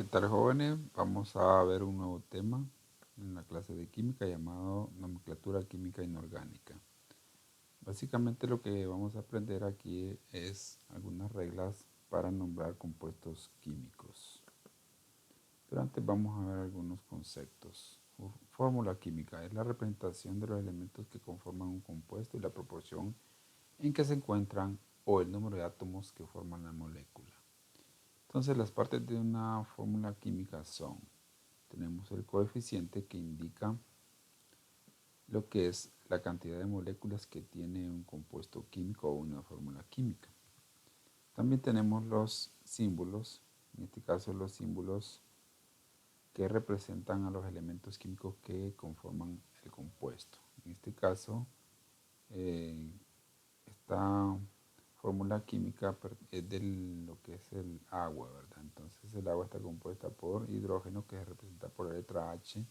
¿Qué tal, jóvenes? Vamos a ver un nuevo tema en la clase de química llamado nomenclatura química inorgánica. Básicamente lo que vamos a aprender aquí es algunas reglas para nombrar compuestos químicos. Pero antes vamos a ver algunos conceptos. Fórmula química es la representación de los elementos que conforman un compuesto y la proporción en que se encuentran o el número de átomos que forman la molécula. Entonces las partes de una fórmula química son: tenemos el coeficiente que indica lo que es la cantidad de moléculas que tiene un compuesto químico o una fórmula química. También tenemos los símbolos, en este caso los símbolos que representan a los elementos químicos que conforman el compuesto. En este caso, esta fórmula química es de lo que es el agua, ¿verdad? Entonces el agua está compuesta por hidrógeno, que se representa por la letra H,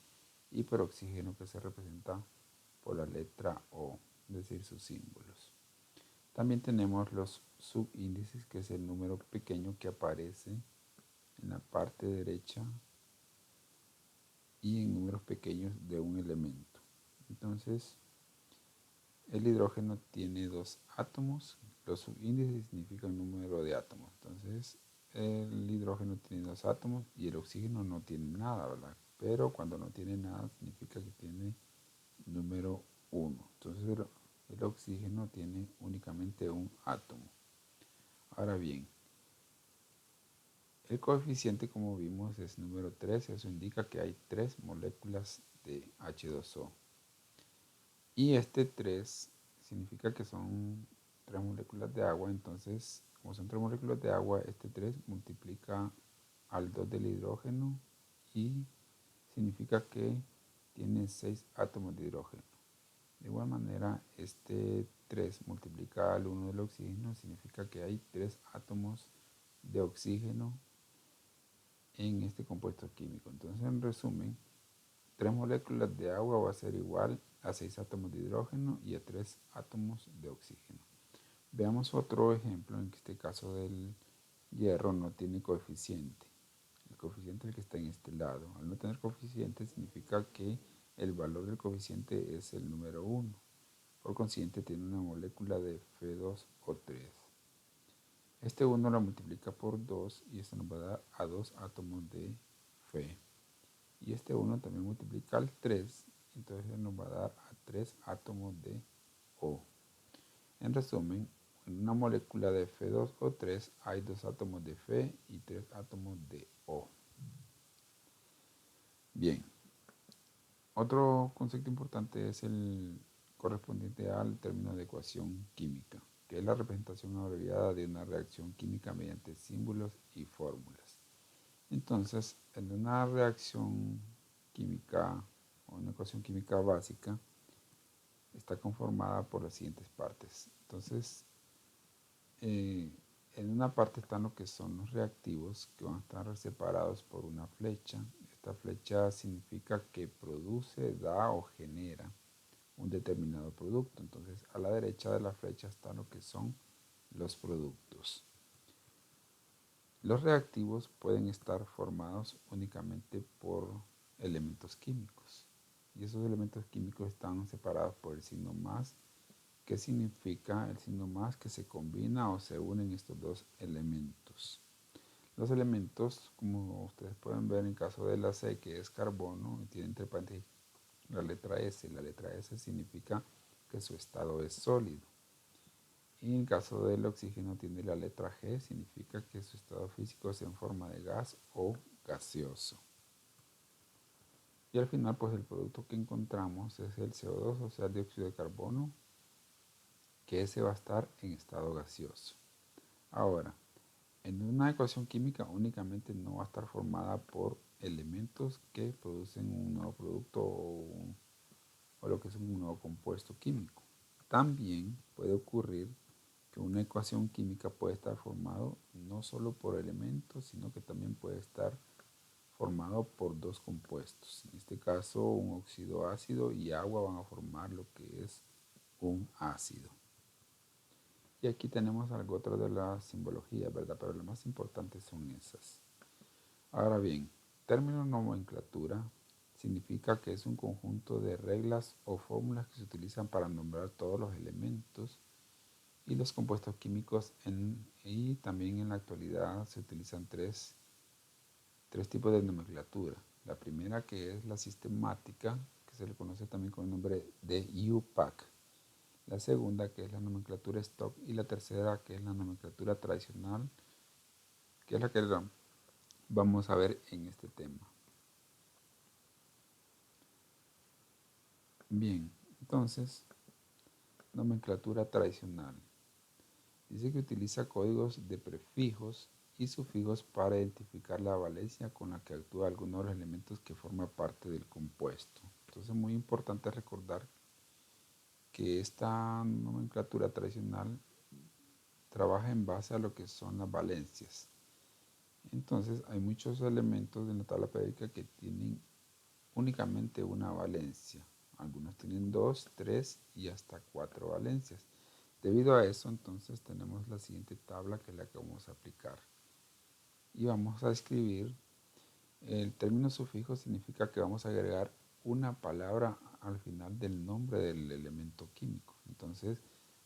y por oxígeno, que se representa por la letra O, es decir, sus símbolos. También tenemos los subíndices, que es el número pequeño que aparece en la parte derecha y en números pequeños de un elemento. Entonces, el hidrógeno tiene 2 átomos. Los subíndices significan número de átomos. Entonces, el hidrógeno tiene 2 átomos y el oxígeno no tiene nada, ¿verdad? Pero cuando no tiene nada significa que tiene número 1. Entonces, el oxígeno tiene únicamente un átomo. Ahora bien, el coeficiente, como vimos, es número 3. Eso indica que hay 3 moléculas de H2O. Y este 3 significa que son 3 moléculas de agua. Entonces, como son 3 moléculas de agua, este 3 multiplica al 2 del hidrógeno y significa que tiene 6 átomos de hidrógeno. De igual manera, este 3 multiplicado al 1 del oxígeno significa que hay 3 átomos de oxígeno en este compuesto químico. Entonces, en resumen, 3 moléculas de agua va a ser igual a 6 átomos de hidrógeno y a 3 átomos de oxígeno. Veamos otro ejemplo. En este caso del hierro no tiene coeficiente. El coeficiente es el que está en este lado. Al no tener coeficiente significa que el valor del coeficiente es el número 1. Por consiguiente, tiene una molécula de Fe2O3. Este 1 la multiplica por 2 y esto nos va a dar a 2 átomos de Fe. Y este 1 también multiplica al 3, entonces nos va a dar a 3 átomos de O. En resumen, en una molécula de Fe2O3 hay 2 átomos de Fe y 3 átomos de O. Bien, otro concepto importante es el correspondiente al término de ecuación química, que es la representación abreviada de una reacción química mediante símbolos y fórmulas. Entonces, en una reacción química o una ecuación química básica está conformada por las siguientes partes. Entonces, en una parte están lo que son los reactivos, que van a estar separados por una flecha. Esta flecha significa que produce, da o genera un determinado producto. Entonces, a la derecha de la flecha están lo que son los productos. Los reactivos pueden estar formados únicamente por elementos químicos. Y esos elementos químicos están separados por el signo más. ¿Qué significa el signo más? Que se combina o se unen estos dos elementos. Los elementos, como ustedes pueden ver en caso de la C, que es carbono, tiene entre paréntesis la letra S. La letra S significa que su estado es sólido. Y en caso del oxígeno tiene la letra G, significa que su estado físico es en forma de gas o gaseoso. Y al final, pues el producto que encontramos es el CO2, o sea, el dióxido de carbono, que ese va a estar en estado gaseoso. Ahora, en una ecuación química únicamente no va a estar formada por elementos que producen un nuevo producto o lo que es un nuevo compuesto químico. También puede ocurrir que una ecuación química puede estar formado no solo por elementos, sino que también puede estar formado por dos compuestos. En este caso, un óxido ácido y agua van a formar lo que es un ácido. Y aquí tenemos algo otro de la simbología, ¿verdad? Pero las más importantes son esas. Ahora bien, término nomenclatura significa que es un conjunto de reglas o fórmulas que se utilizan para nombrar todos los elementos y los compuestos químicos y también en la actualidad se utilizan tres tipos de nomenclatura. La primera, que es la sistemática, que se le conoce también con el nombre de UPAC. La segunda, que es la nomenclatura stock, y la tercera, que es la nomenclatura tradicional, que es la que vamos a ver en este tema. Bien, entonces, nomenclatura tradicional. Dice que utiliza códigos de prefijos y sufijos para identificar la valencia con la que actúa alguno de los elementos que forma parte del compuesto. Entonces, muy importante recordar que esta nomenclatura tradicional trabaja en base a lo que son las valencias. Entonces, hay muchos elementos en la tabla periódica que tienen únicamente una valencia. Algunos tienen 2, 3 y hasta 4 valencias. Debido a eso, entonces tenemos la siguiente tabla que es la que vamos a aplicar. Y vamos a escribir el término sufijo, significa que vamos a agregar una palabra al final del nombre del elemento químico. Entonces,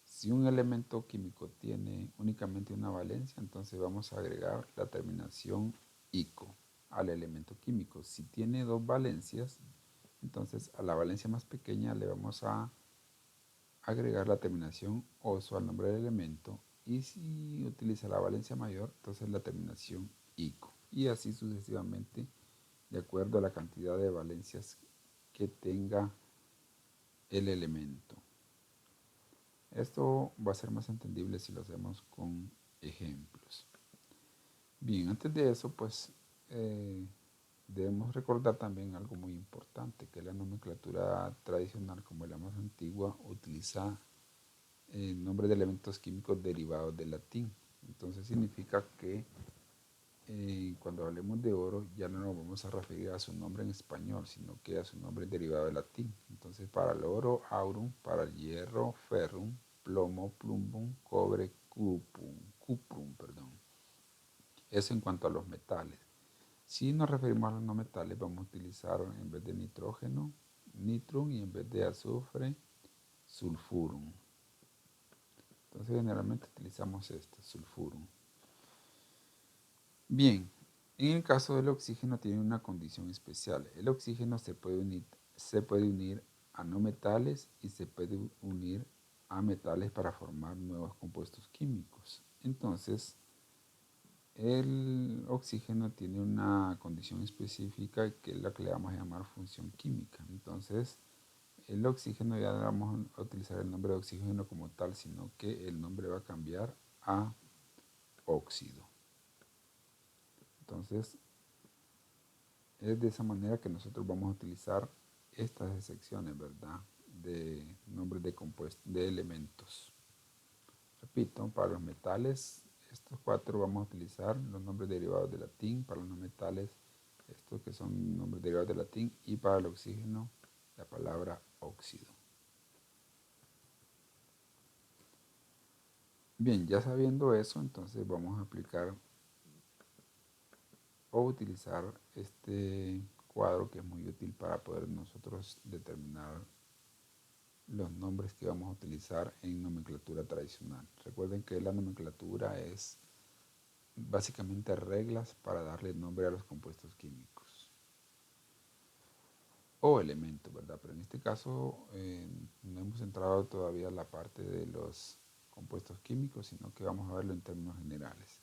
si un elemento químico tiene únicamente una valencia, entonces vamos a agregar la terminación ico al elemento químico. Si tiene dos valencias, entonces a la valencia más pequeña le vamos a agregar la terminación oso al nombre del elemento, y si utiliza la valencia mayor, entonces la terminación ico, y así sucesivamente de acuerdo a la cantidad de valencias que tenga el elemento. Esto va a ser más entendible si lo hacemos con ejemplos. Bien, antes de eso, pues debemos recordar también algo muy importante, que la nomenclatura tradicional, como la más antigua, utiliza nombres de elementos químicos derivados del latín. Entonces significa que cuando hablemos de oro ya no nos vamos a referir a su nombre en español, sino que a su nombre derivado del latín. Entonces para el oro, aurum; para el hierro, ferrum; plomo, plumbum; cobre, cuprum, perdón. Eso en cuanto a los metales. Si nos referimos a los no metales, vamos a utilizar en vez de nitrógeno, nitrum, y en vez de azufre, sulfurum. Entonces generalmente utilizamos este, sulfurum. Bien, en el caso del oxígeno tiene una condición especial. El oxígeno se puede unir a no metales y se puede unir a metales para formar nuevos compuestos químicos. Entonces, el oxígeno tiene una condición específica que es la que le vamos a llamar función química. Entonces, el oxígeno ya no vamos a utilizar el nombre de oxígeno como tal, sino que el nombre va a cambiar a óxido. Entonces, es de esa manera que nosotros vamos a utilizar estas secciones, ¿verdad? De nombres de compuestos, de elementos. Repito, para los metales, estos 4 vamos a utilizar los nombres derivados de latín; para los no metales, estos que son nombres derivados de latín; y para el oxígeno, la palabra óxido. Bien, ya sabiendo eso, entonces vamos a aplicar o utilizar este cuadro, que es muy útil para poder nosotros determinar los nombres que vamos a utilizar en nomenclatura tradicional. Recuerden que la nomenclatura es básicamente reglas para darle nombre a los compuestos químicos o elementos, ¿verdad? Pero en este caso no hemos entrado todavía a la parte de los compuestos químicos, sino que vamos a verlo en términos generales.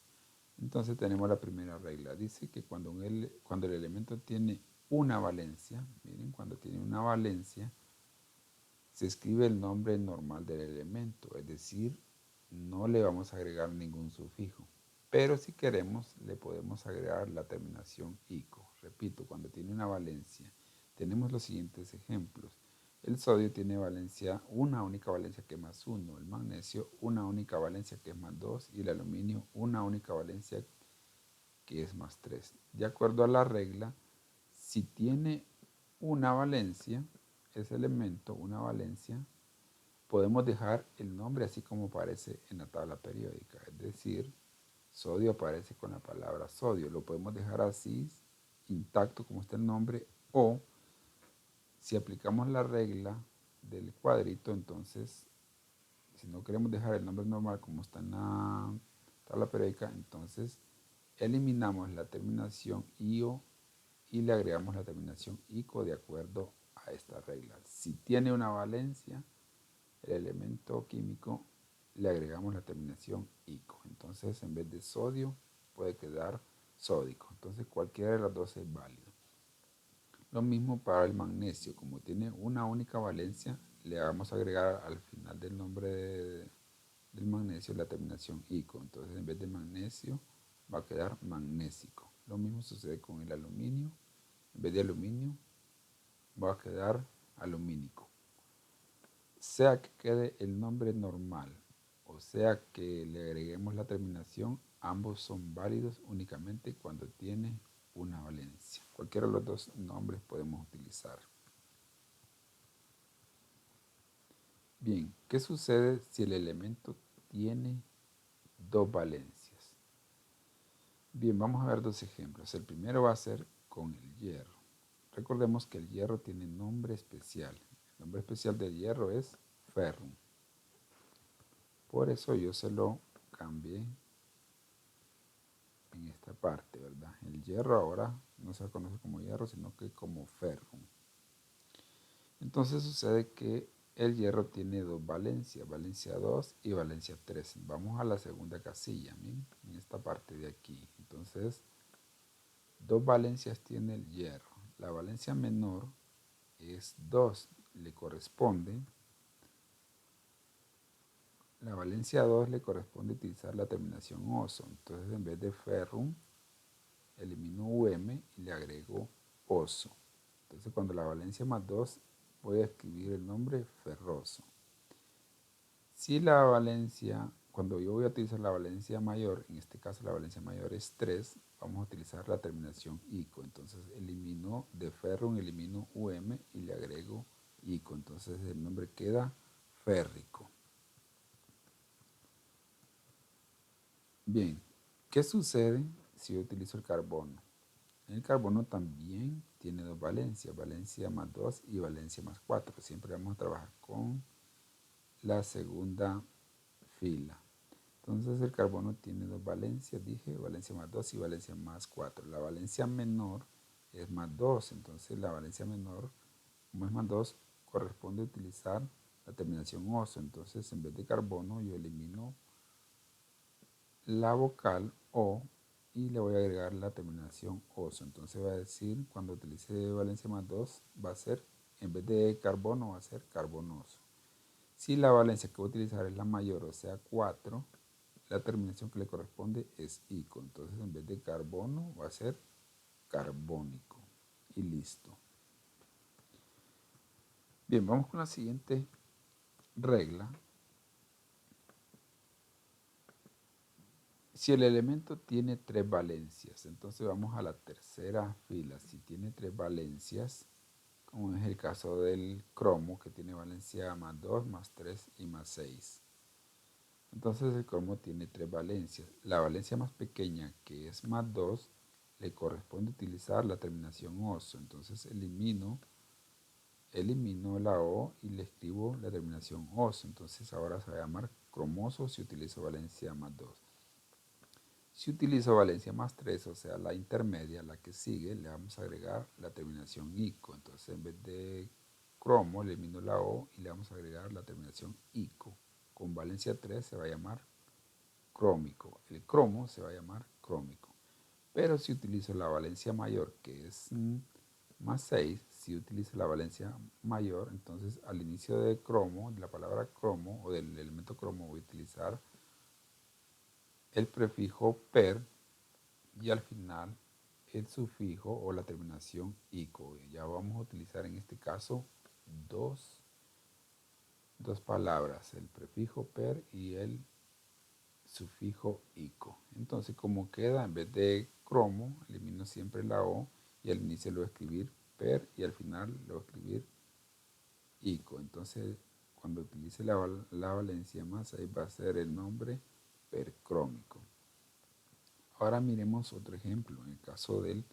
Entonces tenemos la primera regla. Dice que cuando el elemento tiene una valencia, miren, cuando tiene una valencia, se escribe el nombre normal del elemento, es decir, no le vamos a agregar ningún sufijo. Pero si queremos, le podemos agregar la terminación ico. Repito, cuando tiene una valencia, tenemos los siguientes ejemplos. El sodio tiene valencia, una única valencia que es más 1, el magnesio una única valencia que es más 2 y el aluminio una única valencia que es más 3. De acuerdo a la regla, si tiene una valencia, ese elemento, una valencia, podemos dejar el nombre así como aparece en la tabla periódica, es decir, Sodio aparece con la palabra sodio. Lo podemos dejar así, intacto como está el nombre, o si aplicamos la regla del cuadrito, entonces, si no queremos dejar el nombre normal como está en la tabla periódica, entonces eliminamos la terminación IO y le agregamos la terminación ICO de acuerdo a esta regla. Si tiene una valencia, el elemento químico, le agregamos la terminación ICO. Entonces, en vez de sodio, puede quedar sódico. Entonces, cualquiera de las dos es válido. Lo mismo para el magnesio. Como tiene una única valencia, le vamos a agregar al final del nombre del magnesio la terminación ICO. Entonces, en vez de magnesio, va a quedar magnésico. Lo mismo sucede con el aluminio. En vez de aluminio, va a quedar alumínico. Sea que quede el nombre normal o sea que le agreguemos la terminación, ambos son válidos únicamente cuando tiene una valencia. Cualquiera de los dos nombres podemos utilizar. Bien, ¿qué sucede si el elemento tiene dos valencias? Bien, vamos a ver dos ejemplos. El primero va a ser con el hierro. Recordemos que el hierro tiene nombre especial. El nombre especial del hierro es ferrum. Por eso yo se lo cambié en esta parte, ¿verdad? El hierro ahora no se conoce como hierro, sino que como ferrum. Entonces sucede que el hierro tiene dos valencias, valencia 2 y valencia 3. Vamos a la segunda casilla, ¿bien? En esta parte de aquí. Entonces, dos valencias tiene el hierro. La valencia menor es 2, le corresponde. La valencia 2 le corresponde utilizar la terminación oso. Entonces, en vez de ferrum, elimino UM y le agrego oso. Entonces, cuando la valencia más 2, voy a escribir el nombre ferroso. Si la valencia, cuando yo voy a utilizar la valencia mayor, en este caso la valencia mayor es 3, vamos a utilizar la terminación ICO. Entonces, elimino de ferrum, elimino UM y le agrego ICO. Entonces, el nombre queda férrico. Bien, ¿qué sucede si yo utilizo el carbono? El carbono también tiene dos valencias, valencia más 2 y valencia más 4. Siempre vamos a trabajar con la segunda fila. Entonces el carbono tiene dos valencias, dije, valencia más 2 y valencia más 4. La valencia menor es más 2, entonces la valencia menor, como es más 2, corresponde a utilizar la terminación oso. Entonces en vez de carbono yo elimino la vocal O y le voy a agregar la terminación oso. Entonces va a decir, cuando utilice valencia más 2, va a ser, en vez de carbono, va a ser carbonoso. Si la valencia que voy a utilizar es la mayor, o sea 4, la terminación que le corresponde es ico. Entonces en vez de carbono va a ser carbónico. Y listo. Bien, vamos con la siguiente regla. Si el elemento tiene tres valencias, entonces vamos a la tercera fila. Si tiene tres valencias, como es el caso del cromo, que tiene valencia más 2, más 3 y más 6. Entonces el cromo tiene tres valencias. La valencia más pequeña, que es más 2, le corresponde utilizar la terminación oso. Entonces elimino la O y le escribo la terminación oso. Entonces ahora se va a llamar cromoso si utilizo valencia más 2. Si utilizo valencia más 3, o sea, la intermedia, la que sigue, le vamos a agregar la terminación ico. Entonces, en vez de cromo, elimino la O y le vamos a agregar la terminación ico. Con valencia 3 se va a llamar crómico. El cromo se va a llamar crómico. Pero si utilizo la valencia mayor, que es más 6, si utilizo la valencia mayor, entonces al inicio de cromo, de la palabra cromo o del elemento cromo, voy a utilizar el prefijo per y al final el sufijo o la terminación ico. Ya vamos a utilizar en este caso dos palabras, el prefijo per y el sufijo ico. Entonces, como queda, en vez de cromo, elimino siempre la O y al inicio lo voy a escribir per y al final lo voy a escribir ico. Entonces, cuando utilice la valencia más, ahí va a ser el nombre percrómico. Ahora miremos otro ejemplo, en el caso del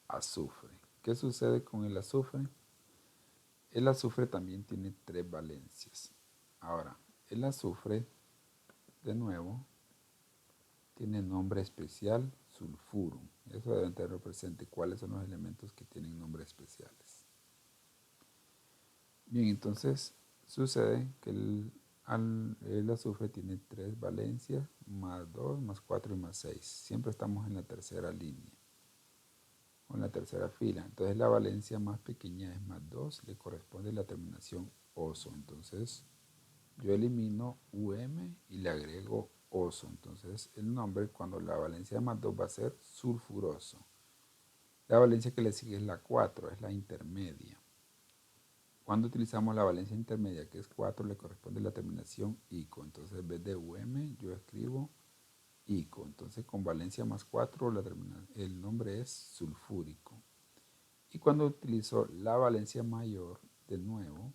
azufre. ¿Qué sucede con el azufre? El azufre también tiene 3 valencias. Ahora, el azufre, de nuevo, tiene nombre especial sulfuro. Eso deben tenerlo presente. ¿Cuáles son los elementos que tienen nombres especiales? Bien, entonces sucede que el azufre tiene 3 valencias, más 2, más 4 y más 6. Siempre estamos en la tercera línea o en la tercera fila. Entonces la valencia más pequeña es más 2, le corresponde la terminación oso. Entonces yo elimino UM y le agrego oso. Entonces el nombre cuando la valencia más 2 va a ser sulfuroso. La valencia que le sigue es la 4, es la intermedia. Cuando utilizamos la valencia intermedia, que es 4, le corresponde la terminación ICO. Entonces, en vez de UM, yo escribo ICO. Entonces, con valencia más 4, el nombre es sulfúrico. Y cuando utilizo la valencia mayor, de nuevo,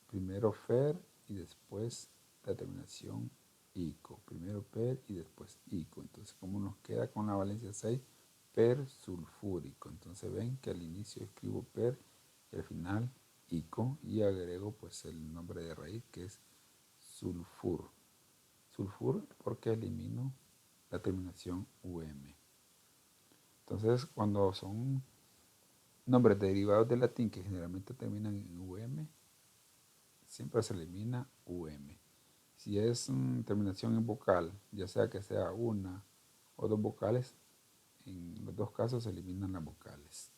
primero FER y después la terminación ICO. Primero PER y después ICO. Entonces, como nos queda con la valencia 6, PER sulfúrico. Entonces, ven que al inicio escribo PER y al final ICO y agrego pues el nombre de raíz que es sulfur. Sulfur porque elimino la terminación UM. Entonces, cuando son nombres derivados del latín que generalmente terminan en UM, siempre se elimina UM. Si es terminación en vocal, ya sea que sea una o dos vocales, en los dos casos se eliminan las vocales.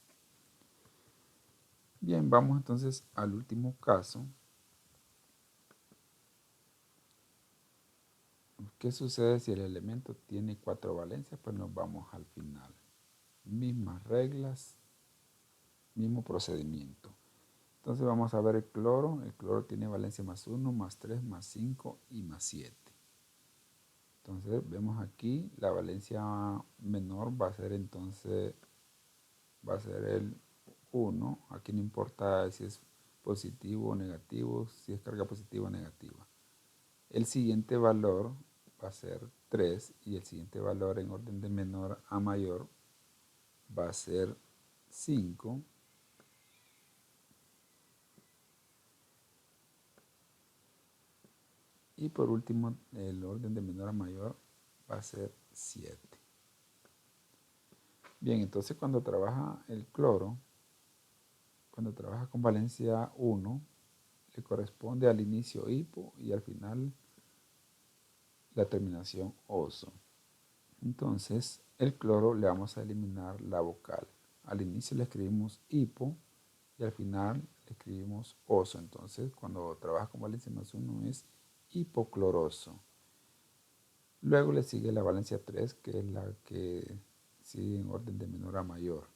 Bien, vamos entonces al último caso. ¿Qué sucede si el elemento tiene 4 valencias? Pues nos vamos al final. Mismas reglas, mismo procedimiento. Entonces vamos a ver el cloro. El cloro tiene valencia más 1, más 3, más 5 y más 7. Entonces vemos aquí la valencia menor va a ser entonces, va a ser el 1. Aquí no importa si es positivo o negativo, si es carga positiva o negativa. El siguiente valor va a ser 3 y el siguiente valor en orden de menor a mayor va a ser 5. Y por último, el orden de menor a mayor va a ser 7. Bien, entonces cuando trabaja el cloro, cuando trabaja con valencia 1, le corresponde al inicio hipo y al final la terminación oso. Entonces, el cloro le vamos a eliminar la vocal. Al inicio le escribimos hipo y al final le escribimos oso. Entonces, cuando trabaja con valencia más 1 es hipocloroso. Luego le sigue la valencia 3, que es la que sigue en orden de menor a mayor.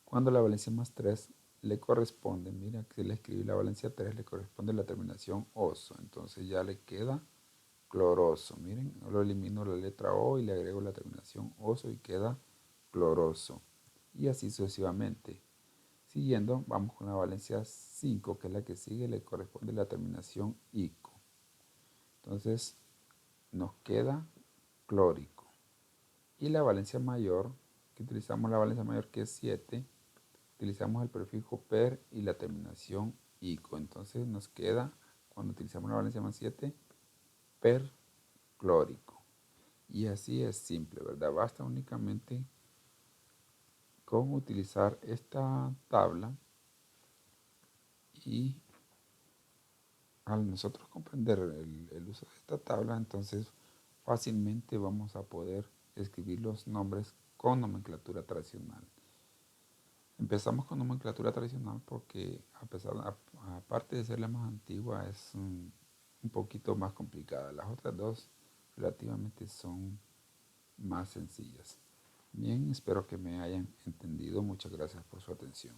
Cuando la valencia más 3 le corresponde, mira que le escribí la valencia 3, le corresponde la terminación oso. Entonces ya le queda cloroso. Miren, lo elimino la letra O y le agrego la terminación oso y queda cloroso. Y así sucesivamente. Siguiendo, vamos con la valencia 5, que es la que sigue, le corresponde la terminación ico. Entonces, nos queda clórico. Y la valencia mayor, que utilizamos la valencia mayor que es 7, utilizamos el prefijo per y la terminación ico. Entonces nos queda, cuando utilizamos la valencia más 7, perclórico. Y así es simple, ¿verdad? Basta únicamente con utilizar esta tabla y al nosotros comprender el uso de esta tabla, entonces fácilmente vamos a poder escribir los nombres con nomenclatura tradicional. Empezamos con nomenclatura tradicional porque aparte de ser la más antigua es un poquito más complicada. Las otras dos relativamente son más sencillas. Bien, espero que me hayan entendido. Muchas gracias por su atención.